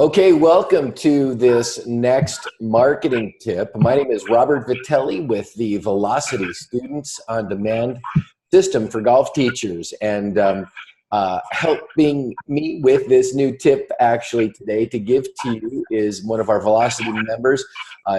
Okay, welcome to this next marketing tip. My name is Robert Vitelli with the Velocity Students on Demand system for golf teachers. And helping me with this new tip actually today to give to you is one of our Velocity members,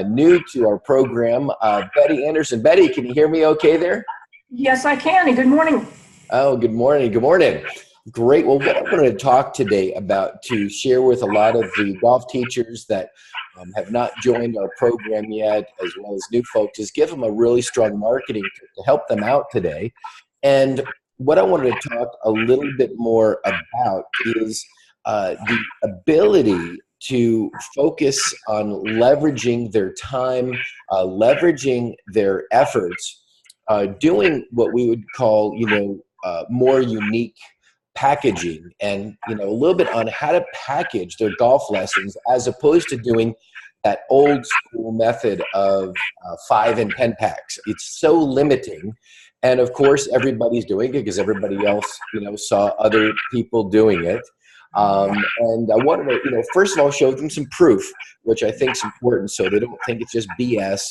new to our program, Betty Anderson. Betty, can you hear me okay there? Yes, I can, and good morning. Oh, good morning. Good morning. Great. Well, what I'm going to talk today about to share with a lot of the golf teachers that have not joined our program yet, as well as new folks, is give them a really strong marketing tip to help them out today. And what I wanted to talk a little bit more about is the ability to focus on leveraging their time, leveraging their efforts, doing what we would call, more unique packaging and, a little bit on how to package their golf lessons as opposed to doing that old school method of 5 and 10 packs. It's so limiting. And of course, everybody's doing it because everybody else, saw other people doing it. And I wanted to, first of all, show them some proof, which I think is important so they don't think it's just BS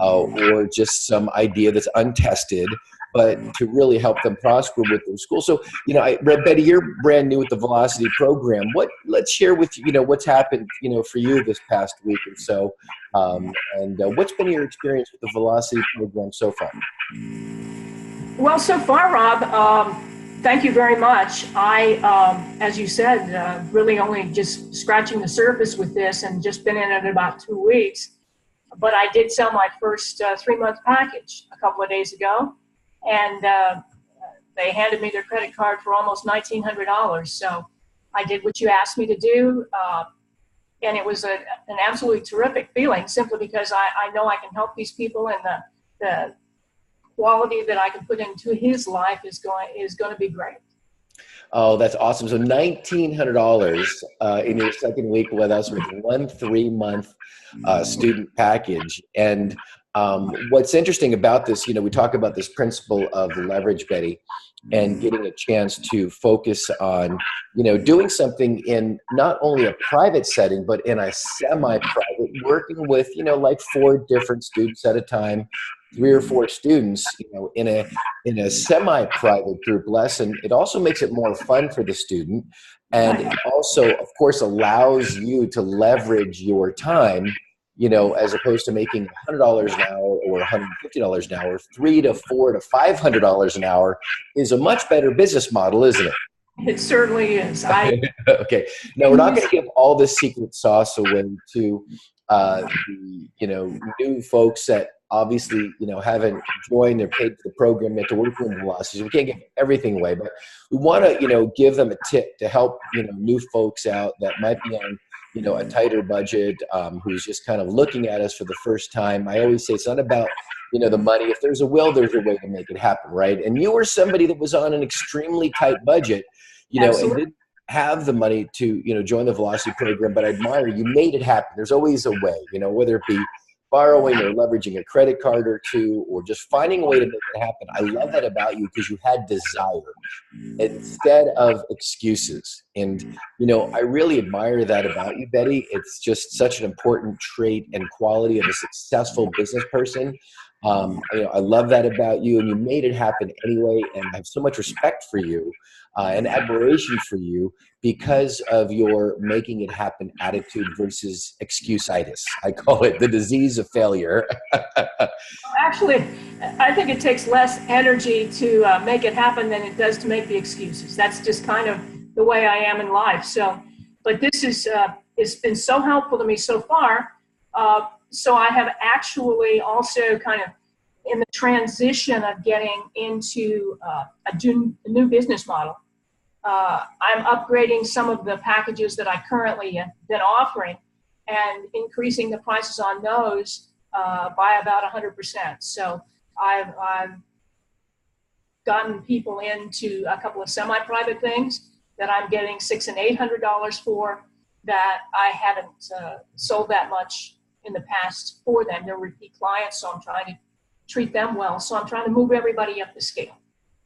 or just some idea that's untested, but to really help them prosper with their school. So, Betty, you're brand new with the Velocity program. Let's share with you, what's happened, for you this past week or so, and what's been your experience with the Velocity program so far? Well, so far, Rob, thank you very much. As you said, really only just scratching the surface with this and just been in it about 2 weeks. But I did sell my first 3-month package a couple of days ago. And they handed me their credit card for almost $1,900. So I did what you asked me to do. And it was an absolutely terrific feeling simply because I know I can help these people, and the quality that I can put into his life is going to be great. Oh, that's awesome. So $1,900 in your second week with us with 1 3-month student package. And what's interesting about this, we talk about this principle of leverage, Betty, and getting a chance to focus on, doing something in not only a private setting, but in a semi-private, working with, like 4 different students at a time, 3 or 4 students, in a semi-private group lesson. It also makes it more fun for the student. And it also, of course, allows you to leverage your time, as opposed to making $100 an hour or $150 an hour. $300 to $400 to $500 an hour is a much better business model, isn't it? It certainly is. Okay. Now, we're not going to give all the secret sauce away to the new folks that obviously haven't joined or paid for the program yet to work with Velocity. We can't give everything away, but we want to give them a tip to help new folks out that might be on a tighter budget, who's just kind of looking at us for the first time. I always say it's not about the money. If there's a will, there's a way to make it happen, right? And you were somebody that was on an extremely tight budget, and didn't have the money to join the Velocity program, but I admire you made it happen. There's always a way, whether it be borrowing or leveraging a credit card or 2, or just finding a way to make it happen. I love that about you because you had desire instead of excuses. And, I really admire that about you, Betty. It's just such an important trait and quality of a successful business person. I love that about you, and you made it happen anyway. And I have so much respect for you and admiration for you because of your making it happen attitude versus excuse-itis. I call it the disease of failure. Actually, I think it takes less energy to make it happen than it does to make the excuses. That's just kind of the way I am in life. So, but this is it's been so helpful to me so far. So I have actually also kind of in the transition of getting into a new business model. I'm upgrading some of the packages that I currently have been offering and increasing the prices on those by about 100%. So I've gotten people into a couple of semi-private things that I'm getting $600 and $800 for that I haven't sold that much in the past for them. They're repeat clients, so I'm trying to treat them well. So I'm trying to move everybody up the scale.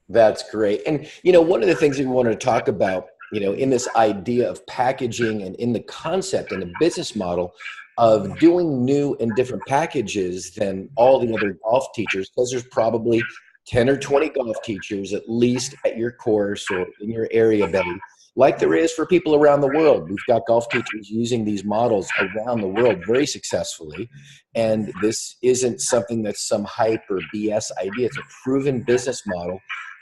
That's great. And, one of the things that we wanted to talk about in this idea of packaging and in the concept and the business model of doing new and different packages than all the other golf teachers, because there's probably 10 or 20 golf teachers at least at your course or in your area, Betty, like there is for people around the world. We've got golf teachers using these models around the world very successfully. And this isn't something that's some hype or BS idea. It's a proven business model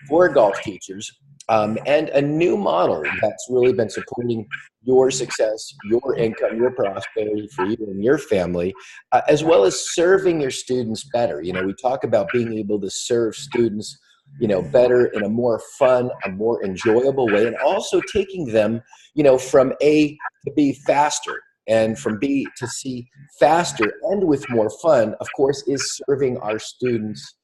for golf teachers, and a new model that's really been supporting your success, your income, your prosperity for you and your family, as well as serving your students better. We talk about being able to serve students better in a more fun, a more enjoyable way, and also taking them, from A to B faster, and from B to C faster and with more fun, of course, is serving our students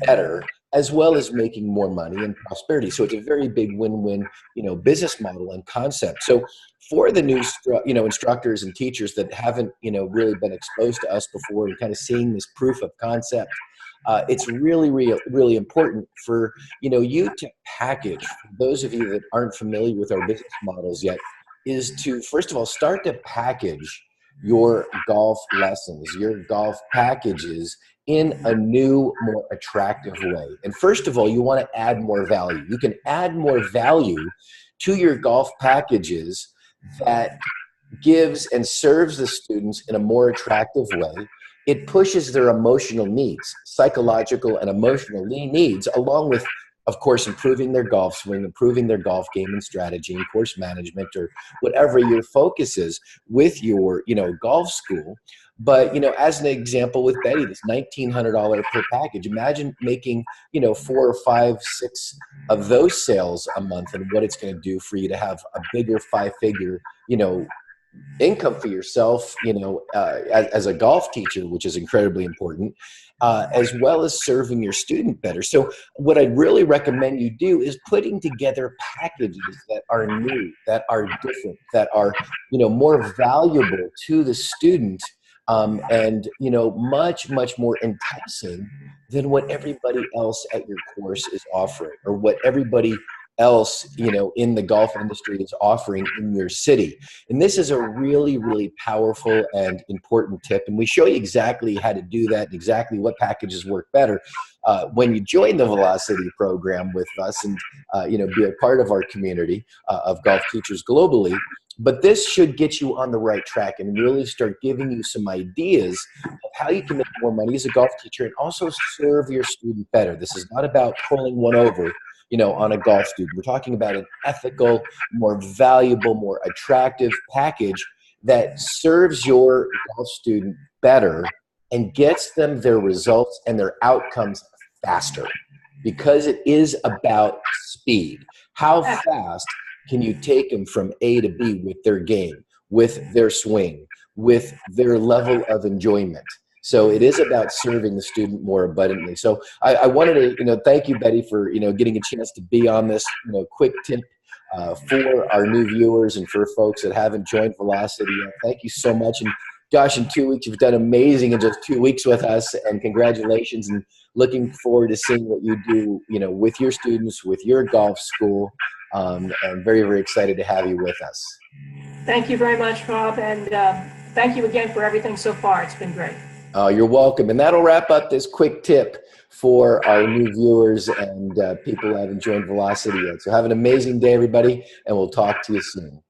better, as well as making more money and prosperity. So it's a very big win-win, business model and concept. So for the new, instructors and teachers that haven't, really been exposed to us before and kind of seeing this proof of concept, it's really, really important for, you to package. For those of you that aren't familiar with our business models yet, is to, first of all, start to package your golf lessons, your golf packages in a new, more attractive way. And first of all, you want to add more value. You can add more value to your golf packages that gives and serves the students in a more attractive way. It pushes their emotional needs, psychological and emotional needs, along with, of course, improving their golf swing, improving their golf game and strategy and course management, or whatever your focus is with your, golf school. But, as an example with Betty, this $1,900 per package, imagine making, 4 or 5, 6 of those sales a month, and what it's going to do for you to have a bigger 5-figure, income for yourself, as a golf teacher, which is incredibly important, as well as serving your student better. So what I'd really recommend you do is putting together packages that are new, that are different, that are, more valuable to the student, and, much, much more enticing than what everybody else at your course is offering, or what everybody else, in the golf industry is offering in your city. And this is a really, really powerful and important tip. And we show you exactly how to do that and exactly what packages work better when you join the Velocity program with us and, be a part of our community of golf teachers globally. But this should get you on the right track and really start giving you some ideas of how you can make more money as a golf teacher and also serve your student better. This is not about pulling one over, on a golf student. We're talking about an ethical, more valuable, more attractive package that serves your golf student better and gets them their results and their outcomes faster, because it is about speed. How fast can you take them from A to B with their game, with their swing, with their level of enjoyment? So it is about serving the student more abundantly. So I wanted to, thank you, Betty, for, getting a chance to be on this, quick tip for our new viewers and for folks that haven't joined Velocity yet. Thank you so much. And gosh, in 2 weeks, you've done amazing in just 2 weeks with us, and congratulations, and looking forward to seeing what you do, with your students, with your golf school. And very, very excited to have you with us. Thank you very much, Rob. And thank you again for everything so far. It's been great. You're welcome. And that'll wrap up this quick tip for our new viewers and people who haven't joined Velocity yet. So have an amazing day, everybody, and we'll talk to you soon.